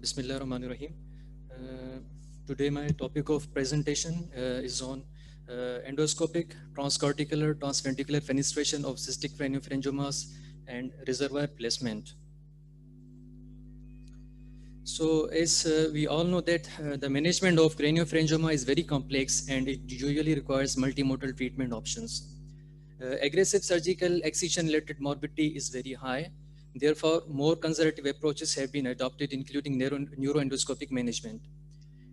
Bismillahirrahmanirrahim. Today my topic of presentation is on endoscopic transcorticular transventricular fenestration of cystic craniopharyngiomas and reservoir placement. So as we all know that the management of craniopharyngiomas is very complex and it usually requires multimodal treatment options. Aggressive surgical excision-related morbidity is very high. Therefore, more conservative approaches have been adopted, including neuroendoscopic management.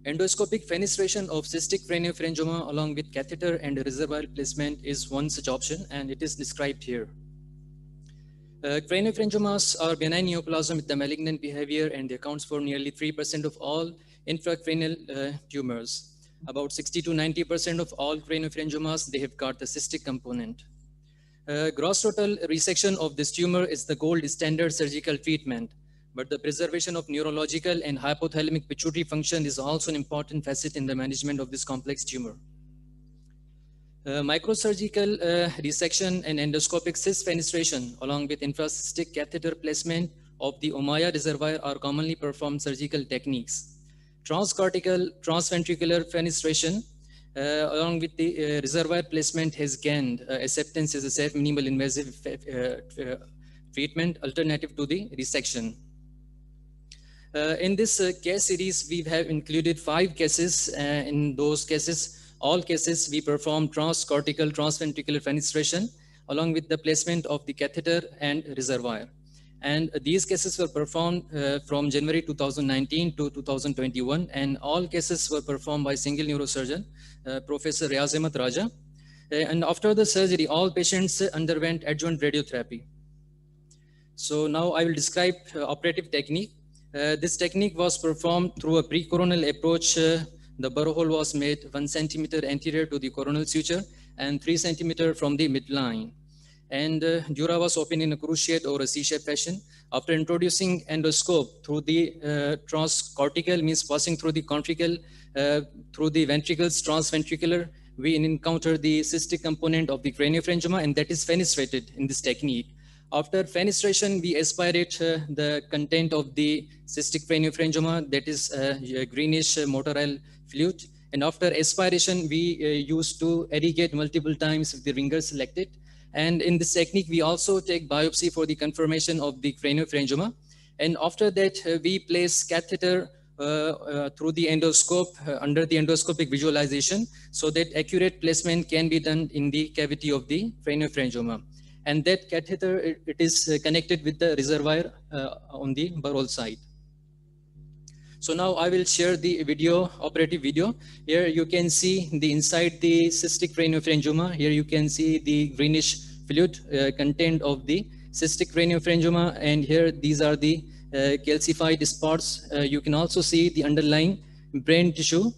Endoscopic fenestration of cystic craniopharyngiomas along with catheter and reservoir placement is one such option, and it is described here. Craniopharyngiomas are benign neoplasm with the malignant behavior, and they accounts for nearly 3% of all intracranial tumors. About 60 to 90% of all craniopharyngiomas, they have got the cystic component. Gross total resection of this tumor is the gold standard surgical treatment, but the preservation of neurological and hypothalamic pituitary function is also an important facet in the management of this complex tumor. Microsurgical resection and endoscopic cyst fenestration along with infracystic catheter placement of the Ommaya reservoir are commonly performed surgical techniques. Transcortical transventricular fenestration along with the reservoir placement has gained acceptance as a safe minimal invasive treatment alternative to the resection. In this case series, we have included 5 cases. In those cases, all cases we performed transcortical transventricular fenestration along with the placement of the catheter and reservoir. And these cases were performed from January 2019 to 2021, and all cases were performed by single neurosurgeon, Professor Riaz Ahmed Raja. And after the surgery, all patients underwent adjuvant radiotherapy. So now I will describe operative technique. This technique was performed through a pre-coronal approach. The burrow hole was made 1 centimeter anterior to the coronal suture and 3 centimeter from the midline. And dura was opened in a cruciate or a C-shaped fashion. After introducing endoscope through the transcortical, means passing through the contrical, through the ventricles transventricular, we encounter the cystic component of the craniopharyngioма, and that is fenestrated in this technique. After fenestration, we aspirate the content of the cystic craniopharyngioma, that is greenish motile fluid. And after aspiration, we used to irrigate multiple times with the ringer selected. And in this technique, we also take biopsy for the confirmation of the craniopharyngioma. And after that, we place catheter through the endoscope under the endoscopic visualization so that accurate placement can be done in the cavity of the craniopharyngioma. And that catheter, it is connected with the reservoir on the burrow side. So now I will share the video, operative video. Here you can see the inside the cystic craniopharyngioma. Here you can see the greenish fluid content of the cystic craniopharyngioma, and here these are the calcified spots. You can also see the underlying brain tissue.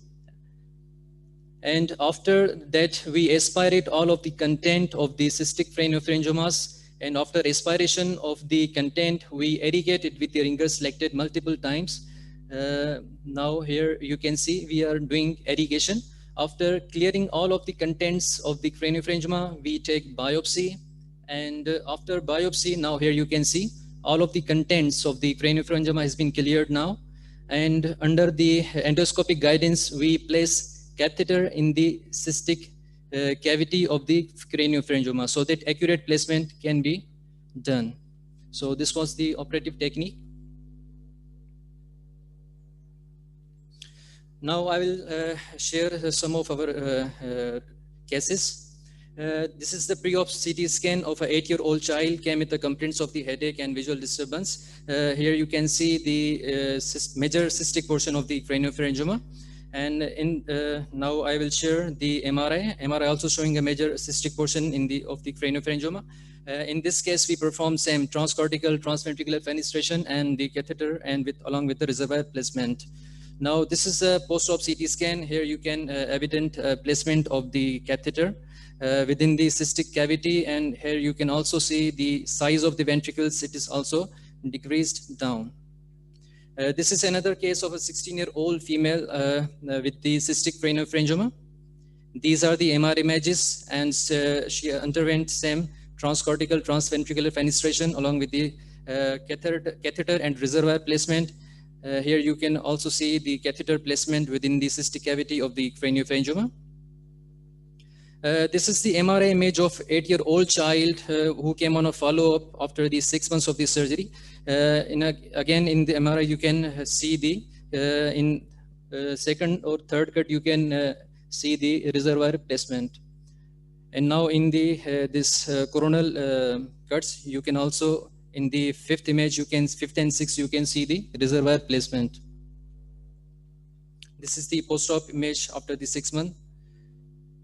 And after that, we aspirate all of the content of the cystic craniopharyngiomas. And after aspiration of the content, we irrigate it with the ringer selected multiple times. Now here you can see we are doing irrigation. After clearing all of the contents of the craniopharyngioma, we take biopsy. And after biopsy, now here you can see all of the contents of the craniopharyngioma has been cleared now. And under the endoscopic guidance, we place catheter in the cystic cavity of the craniopharyngioma so that accurate placement can be done. So this was the operative technique. Now I will share some of our cases. This is the pre-op CT scan of an 8-year-old child, came with the complaints of the headache and visual disturbance. Here you can see the major cystic portion of the craniopharyngioma. And now I will share the MRI. MRI also showing a major cystic portion of the craniopharyngioma. In this case, we perform same transcortical transventricular fenestration and the catheter and along with the reservoir placement. Now this is a post-op CT scan. Here you can evident placement of the catheter within the cystic cavity, and here you can also see the size of the ventricles. It is also decreased down. This is another case of a 16-year-old female with the cystic craniopharyngioma. These are the MR images, and she underwent same transcortical transventricular fenestration along with the catheter and reservoir placement. Here you can also see the catheter placement within the cystic cavity of the craniopharyngioma. This is the MRI image of 8-year-old child who came on a follow-up after the 6 months of the surgery. Again, in the MRI, you can see the, in second or third cut, you can see the reservoir placement. And now in the this coronal cuts, you can also, in the fifth image, fifth and sixth, you can see the reservoir placement. This is the post-op image after the 6 months.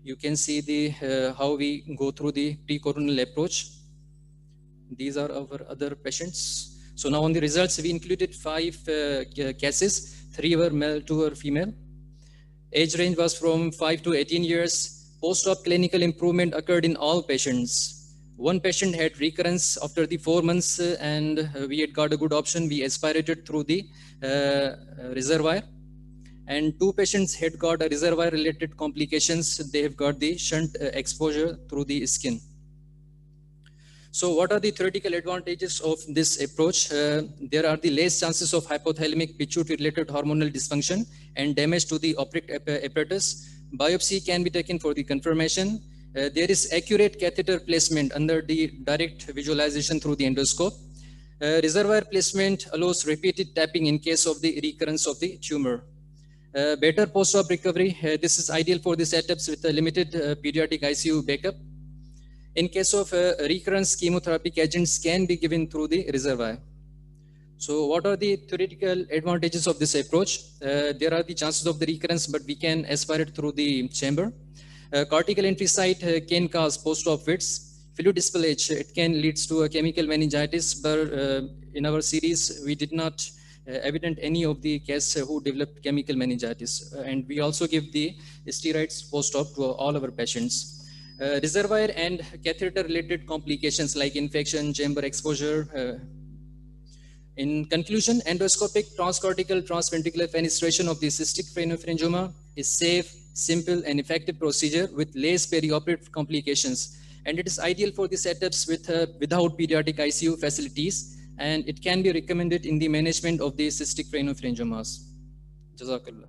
You can see the how we go through the pre-coronal approach. These are our other patients. So now on the results, we included 5 cases. 3 were male, 2 were female. Age range was from 5 to 18 years. Post-op clinical improvement occurred in all patients. 1 patient had recurrence after the 4 months, and we had got a good option. We aspirated through the reservoir. And 2 patients had got a reservoir related complications. They have got the shunt exposure through the skin. So what are the theoretical advantages of this approach? There are the less chances of hypothalamic pituitary related hormonal dysfunction and damage to the optic apparatus. Biopsy can be taken for the confirmation. There is accurate catheter placement under the direct visualization through the endoscope. Reservoir placement allows repeated tapping in case of the recurrence of the tumor. Better post-op recovery. This is ideal for the setups with a limited pediatric ICU backup. In case of recurrence, chemotherapeutic agents can be given through the reservoir. So what are the theoretical advantages of this approach? There are the chances of the recurrence, but we can aspirate through the chamber. Cortical entry site can cause post-op fits. Fluid spillage, it can lead to a chemical meningitis, but in our series, we did not evident any of the cases who developed chemical meningitis. And we also give the steroids post-op to all our patients. Reservoir and catheter related complications like infection, chamber exposure. In conclusion, endoscopic transcortical transventricular fenestration of the cystic craniopharyngioma is safe, simple and effective procedure with less perioperative complications. And it is ideal for the setups without pediatric ICU facilities, and it can be recommended in the management of the cystic craniopharyngiomas. Jazakallah.